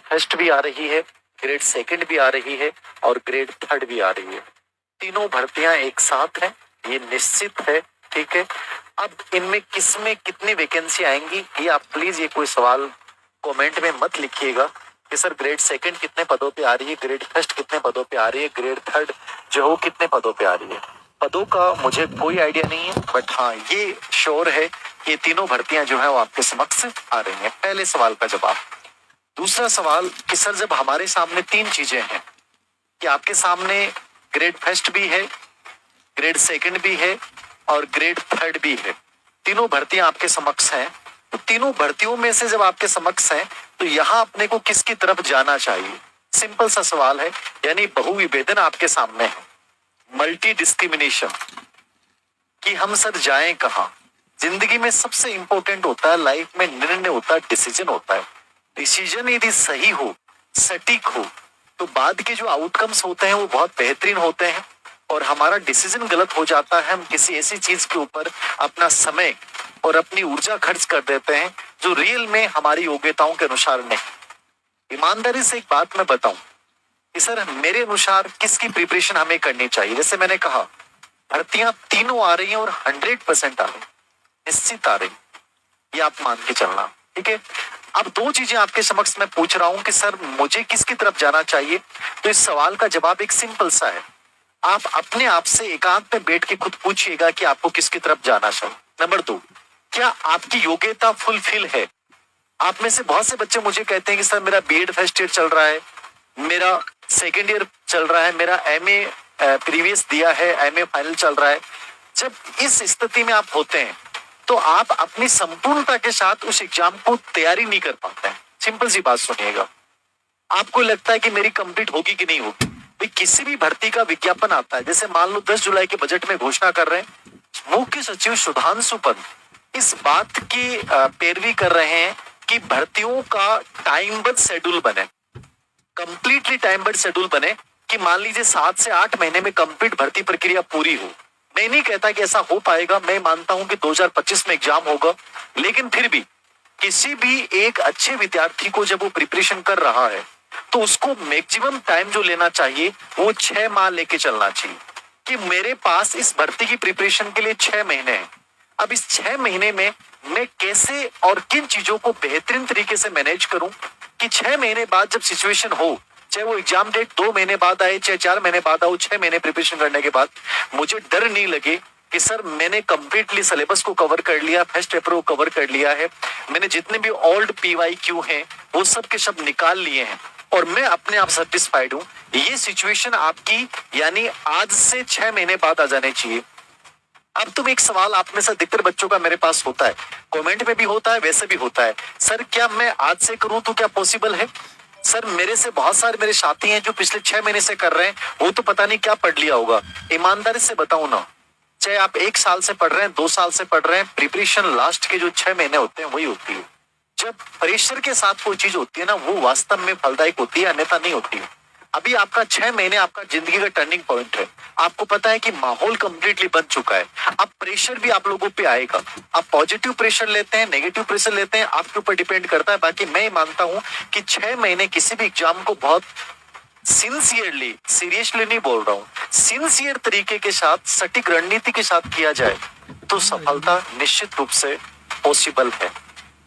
First भी आ रही है, ग्रेड सेकंड भी आ रही है और ग्रेड थर्ड भी आ रही है। तीनों भर्तियां एक साथ हैं, ये निश्चित है। ठीक है, अब इनमें किसमें कितनी वैकेंसी आएंगी ये आप प्लीज ये कोई सवाल कमेंट में मत लिखिएगा कि सर ग्रेड सेकंड कितने पदों पे आ रही है, ग्रेड फर्स्ट कितने पदों पे आ रही है, ग्रेड थर्ड जो हो कितने पदों पे आ रही है। पदों का मुझे कोई आइडिया नहीं है, बट हाँ ये श्योर है कि तीनों भर्तियां जो है वो आपके समक्ष आ रही हैं। पहले सवाल का जवाब। दूसरा सवाल कि सर जब हमारे सामने तीन चीजें हैं कि आपके सामने ग्रेड फर्स्ट भी है, ग्रेड सेकंड भी है और ग्रेड थर्ड भी है, तीनों भर्तियां आपके समक्ष हैं, तो तीनों भर्तियों में से जब आपके समक्ष हैं तो यहां अपने को किसकी तरफ जाना चाहिए? सिंपल सा सवाल है, यानी बहुविभेदन आपके सामने है, मल्टी डिस्क्रिमिनेशन कि हम सर जाएं कहां। जिंदगी में सबसे इंपॉर्टेंट होता है, लाइफ में निर्णय होता है, डिसीजन होता है। डिसीजन यदि सही हो, सटीक हो, तो बाद के जो आउटकम्स होते हैं वो बहुत बेहतरीन होते हैं। और हमारा डिसीजन गलत हो जाता है, हम किसी ऐसी चीज के ऊपर अपना समय और अपनी ऊर्जा खर्च कर देते हैं जो रियल में हमारी योग्यताओं के अनुसार नहीं। ईमानदारी से एक बात मैं बताऊं कि सर मेरे अनुसार किसकी प्रिपरेशन हमें करनी चाहिए। जैसे मैंने कहा भर्तियां तीनों आ रही हैं और 100% आ रही, निश्चित आ रही, ये आप मान के चलना। ठीक है, अब दो चीजें आपके समक्ष मैं पूछ रहा हूं कि सर मुझे किसकी तरफ जाना चाहिए। तो इस सवाल का जवाब एक सिंपल सा है, आप अपने आप से एकांत में बैठ के खुद पूछिएगा कि आपको किसकी तरफ जाना चाहिए। नंबर 2, क्या आपकी योग्यता फुलफिल है? आप में से बहुत से बच्चे मुझे कहते हैं कि सर मेरा बीएड फर्स्ट ईयर चल रहा है, मेरा सेकेंड ईयर चल रहा है, मेरा एमए प्रीवियस दिया है, एमए फाइनल चल रहा है। जब इस स्थिति में आप होते हैं तो आप अपनी संपूर्णता के साथ उस एग्जाम को तैयारी नहीं कर पाते हैं। सिंपल सी बात सुनिएगा, आपको लगता है कि मेरी कंप्लीट होगी कि नहीं होगी। भाई किसी भी भर्ती का विज्ञापन आता है, जैसे मान लो 10 जुलाई के बजट में घोषणा कर रहे हैं, मुख्य सचिव सुधांशु पंत इस बात की पैरवी कर रहे हैं कि भर्तियों का टाइमबद्ध शेड्यूल बने, कंप्लीटली टाइमबद्ध शेड्यूल बने कि मान लीजिए 7 से 8 महीने में कंप्लीट भर्ती प्रक्रिया पूरी हो। मैं नहीं कहता कि ऐसा हो पाएगा, मैं मानता हूं कि 2025 में एग्जाम होगा, लेकिन फिर भी किसी भी एक अच्छे विद्यार्थी को जब वो प्रिपरेशन कर रहा है तो उसको मैक्सिमम टाइम जो लेना चाहिए वो 6 माह लेके चलना चाहिए कि मेरे पास इस भर्ती की प्रिपरेशन के लिए 6 महीने हैं। अब इस 6 महीने में मैं कैसे और किन चीजों को बेहतरीन तरीके से मैनेज करूं कि 6 महीने बाद जब सिचुएशन हो, चाहे वो एग्जाम डेट 2 महीने बाद आए, चाहे 4 महीने बाद आओ, 6 महीने प्रिपरेशन करने के बाद मुझे डर नहीं लगे कि सर मैंने कंप्लीटली सिलेबस को कवर कर लिया, फर्स्ट पेपर को कवर कर लिया है, मैंने जितने भी ओल्ड PYQ हैं वो सब के सब निकाल लिए हैं और मैं अपने आप सेटिस्फाइड हूं। ये सिचुएशन आपकी यानी आज से 6 महीने बाद आ जाने चाहिए। अब तुम एक सवाल आप में से अधिकतर बच्चों का मेरे पास होता है, कमेंट में भी होता है, वैसे भी होता है, सर क्या मैं आज से करूं तो क्या पॉसिबल है? सर मेरे से बहुत सारे मेरे साथी हैं जो पिछले 6 महीने से कर रहे हैं, वो तो पता नहीं क्या पढ़ लिया होगा। ईमानदारी से बताऊं ना, चाहे आप 1 साल से पढ़ रहे हैं, 2 साल से पढ़ रहे हैं, प्रिपरेशन लास्ट के जो 6 महीने होते हैं वही होती है। जब प्रेशर के साथ कोई चीज होती है ना, वो वास्तव में फलदायक होती है, अन्यथा नहीं होती है। अभी आपका 6 महीने आपका जिंदगी का टर्निंग पॉइंट है। आपको पता है कि माहौल कंप्लीटली बन चुका है, अब प्रेशर भी आप लोगों पे आएगा। आप पॉजिटिव प्रेशर लेते हैं, नेगेटिव प्रेशर लेते हैं, आपके ऊपर डिपेंड करता है। बाकी मैं मानता हूं कि 6 महीने किसी भी एग्जाम को बहुत सिंसियरली, सीरियसली नहीं बोल रहा हूं, सिंसियर तरीके के साथ, सटीक रणनीति के साथ किया जाए तो सफलता निश्चित रूप से पॉसिबल है।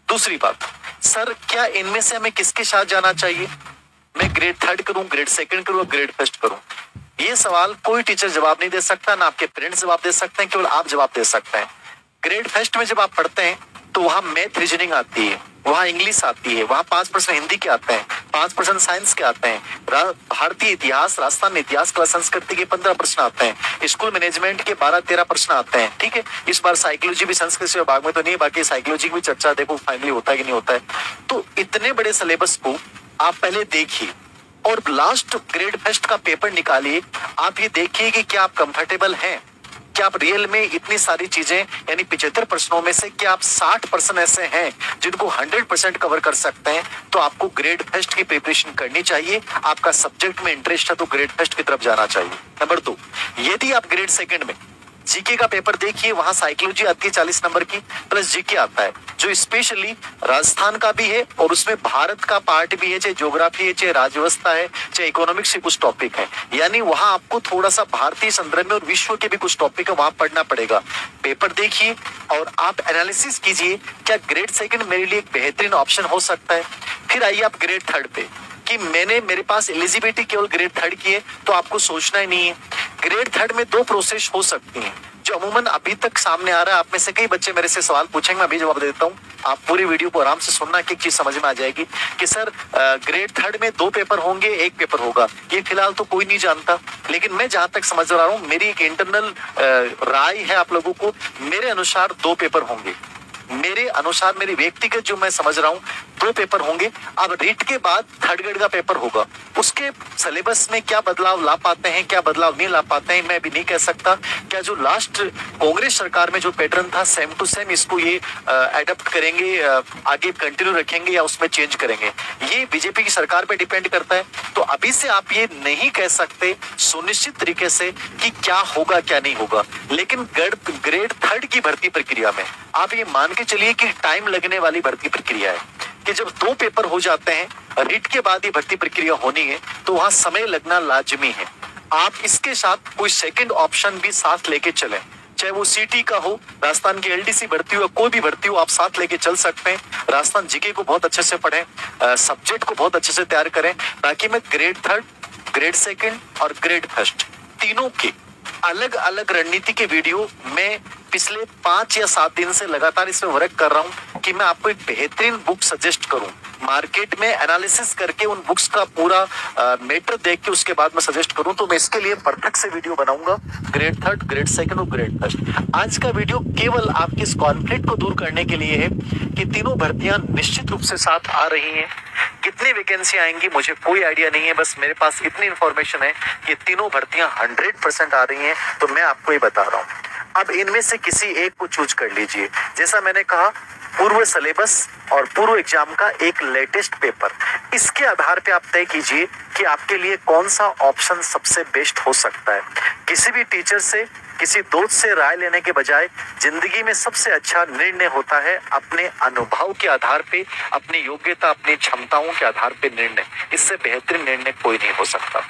दूसरी बात, सर क्या इनमें से हमें किसके साथ जाना चाहिए? मैं ग्रेड थर्ड करूं, ग्रेड सेकंड करूं, ग्रेड फर्स्ट करूं? ये सवाल कोई टीचर जवाब नहीं दे सकता, ना आपके पेरेंट्स जवाब दे सकते हैं, केवल आप जवाब दे सकते हैं। ग्रेड फर्स्ट में जब आप पढ़ते हैं तो वहां मैथ रीजनिंग आती है, वहां इंग्लिश आती है, वहां 5% हिंदी के आते हैं, 5% साइंस के आते हैं, भारतीय इतिहास, राजस्थान इतिहास, कला संस्कृति के 15 प्रश्न आते हैं, स्कूल मैनेजमेंट के 12-13 प्रश्न आते हैं। ठीक है, इस बार साइकोलॉजी भी संस्कृत विभाग में तो नहीं, बाकी साइकोलॉजी की भी चर्चा देखो फाइनली होता है कि नहीं होता है। तो इतने बड़े सिलेबस को आप पहले देखिए और लास्ट ग्रेड फर्स्ट का पेपर निकालिए। आप ये देखिए कि क्या आप कंफर्टेबल हैं, क्या आप रियल में इतनी सारी चीजें यानी 75 प्रश्नों में से क्या आप 60% ऐसे हैं जिनको 100% कवर कर सकते हैं, तो आपको ग्रेड फर्स्ट की प्रिपरेशन करनी चाहिए। आपका सब्जेक्ट में इंटरेस्ट है तो ग्रेड फर्स्ट की तरफ जाना चाहिए। नंबर 2, यदि आप ग्रेड सेकंड में जीके का पेपर देखिए, वहां साइकोलॉजी आती है 40 नंबर की, प्लस जीके आता है जो स्पेशली राजस्थान का भी है और उसमें भारत का पार्ट भी है, चाहे ज्योग्राफी है, चाहे राज्यवस्था है, चाहे इकोनॉमिक्स के कुछ टॉपिक है। यानी वहां आपको थोड़ा सा भारतीय संदर्भ में और विश्व के भी कुछ टॉपिक है, वहां पढ़ना पड़ेगा। पेपर देखिए और आप एनालिसिस कीजिए, क्या ग्रेड सेकंड मेरे लिए एक बेहतरीन ऑप्शन हो सकता है। फिर आइए आप ग्रेड थर्ड पे, कि मेरे पास एलिजिबिलिटी केवल ग्रेड थर्ड की है, तो आपको सोचना ही नहीं है। ग्रेड थर्ड में 2 प्रोसेस हो सकती हैं जो अमूमन अभी तक सामने आ रहा है। आप में से कई बच्चे मेरे से सवाल पूछेंगे, मैं अभी जवाब देता हूँ। आप पूरी वीडियो को आराम से सुनना, कि एक चीज समझ में आ जाएगी कि सर ग्रेड थर्ड में 2 पेपर होंगे, 1 पेपर होगा, ये फिलहाल तो कोई नहीं जानता। लेकिन मैं जहां तक समझ रहा हूँ, मेरी एक इंटरनल राय है आप लोगों को, मेरे अनुसार 2 पेपर होंगे। मेरे अनुसार, मेरी व्यक्तिगत जो मैं समझ रहा हूँ, 2 पेपर होंगे। अब रीट के बाद थर्ड ग्रेड का पेपर होगा। उसके सिलेबस में क्या बदलाव ला पाते हैं, क्या बदलाव नहीं ला पाते हैं, मैं भी नहीं कह सकता। क्या जो लास्ट कांग्रेस सरकार में जो पैटर्न था सेम टू सेम, इसको ये एडप्ट करेंगे, आगे कंटिन्यू रखेंगे या उसमें चेंज करेंगे, ये बीजेपी की सरकार पे डिपेंड करता है। तो अभी से आप ये नहीं कह सकते सुनिश्चित तरीके से कि क्या होगा क्या नहीं होगा। लेकिन ग्रेड थर्ड की भर्ती प्रक्रिया में आप ये मान के चलिए कि टाइम लगने वाली भर्ती प्रक्रिया है, कि जब 2 पेपर हो जाते हैं, रीट के बाद ही भर्ती प्रक्रिया होनी है, तो वहां समय लगना लाजमी है। आप इसके साथ कोई सेकंड ऑप्शन भी साथ लेके चलें, चाहे वो सीटी का हो, राजस्थान की एलडीसी भर्ती हो, कोई भी भर्ती हो, आप साथ लेके चल सकते हैं। राजस्थान जीके को बहुत अच्छे से पढ़ें, सब्जेक्ट को बहुत अच्छे से तैयार करें, ताकि मैं ग्रेड थर्ड, ग्रेड सेकंड और ग्रेड फर्स्ट तीनों की अलग अलग रणनीति के वीडियो मैं पिछले 5 या 7 दिन से लगातार इसमें वर्क कर रहा हूं, कि मैं आपको एक बेहतरीन बुक सजेस्ट करूं। मार्केट में एनालिसिस करके उन बुक्स का पूरा मैटर देख के उसके बाद मैं सजेस्ट करूं, तो मैं इसके लिए परफेक्ट से वीडियो बनाऊंगा, ग्रेड थर्ड, ग्रेड सेकंड और ग्रेड फर्स्ट। आज का वीडियो केवल आपके इस कॉन्फ्लिक्ट को दूर करने के लिए है कि तीनों भर्तियां निश्चित रूप से साथ आ रही हैं। कितनी वैकेंसी आएंगी मुझे कोई आइडिया नहीं है, बस मेरे पास इतनी इंफॉर्मेशन है कि तीनों भर्तियां 100% आ रही हैं, तो मैं आपको ये बता रहा हूं। अब इनमें से किसी एक को चूज कर लीजिए। जैसा मैंने कहा, पूर्व सिलेबस और पूर्व एग्जाम का एक लेटेस्ट पेपर, इसके आधार पे आप तय कीजिए कि आपके लिए कौन सा ऑप्शन सबसे बेस्ट हो सकता है। किसी भी टीचर से, किसी दोस्त से राय लेने के बजाय जिंदगी में सबसे अच्छा निर्णय होता है अपने अनुभव के आधार पे, अपनी योग्यता, अपनी क्षमताओं के आधार पे निर्णय। इससे बेहतरीन निर्णय कोई नहीं हो सकता।